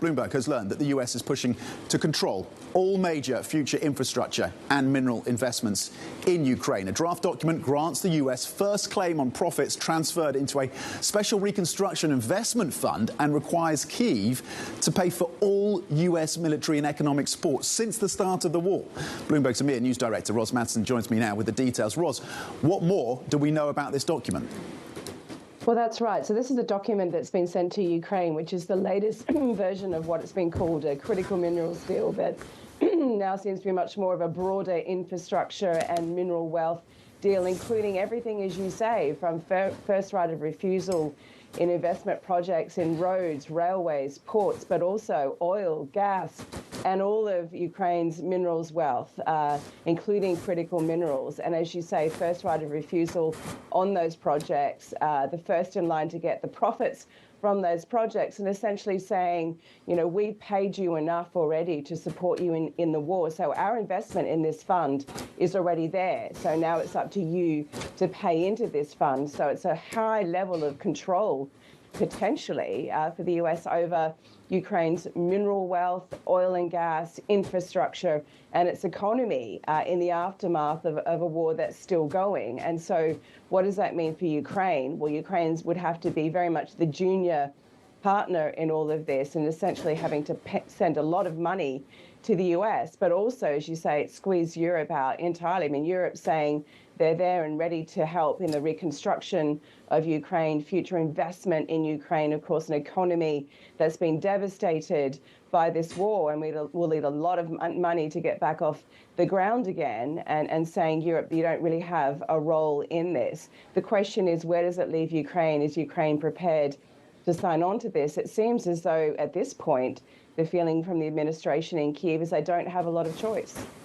Bloomberg has learned that the US is pushing to control all major future infrastructure and mineral investments in Ukraine. A draft document grants the US first claim on profits transferred into a special reconstruction investment fund and requires Kyiv to pay for all US military and economic support since the start of the war. Bloomberg's EMEA News Director Ros Mathieson joins me now with the details. Ros, what more do we know about this document? Well, that's right. So this is a document that's been sent to Ukraine, which is the latest version of what it's been called a critical minerals deal that now seems to be much more of a broader infrastructure and mineral wealth deal, including everything, as you say, from first right of refusal in investment projects in roads, railways, ports, but also oil, gas, and all of Ukraine's minerals wealth, including critical minerals. And as you say, first right of refusal on those projects, the first in line to get the profits from those projects, and essentially saying, you know, we've paid you enough already to support you in the war. So our investment in this fund is already there. So now it's up to you to pay into this fund. So it's a high level of control, potentially, for the US over Ukraine's mineral wealth, oil and gas, infrastructure, and its economy in the aftermath of a war that's still going. And so what does that mean for Ukraine? Well, Ukraine would have to be very much the junior partner in all of this and essentially having to send a lot of money to the US, but also, as you say, squeeze Europe out entirely. I mean, Europe saying they're there and ready to help in the reconstruction of Ukraine, future investment in Ukraine, of course, an economy that's been devastated by this war, and will need a lot of money to get back off the ground again, and saying, Europe, you don't really have a role in this. The question is, where does it leave Ukraine? Is Ukraine prepared to sign on to this? It seems as though at this point, the feeling from the administration in Kyiv is they don't have a lot of choice.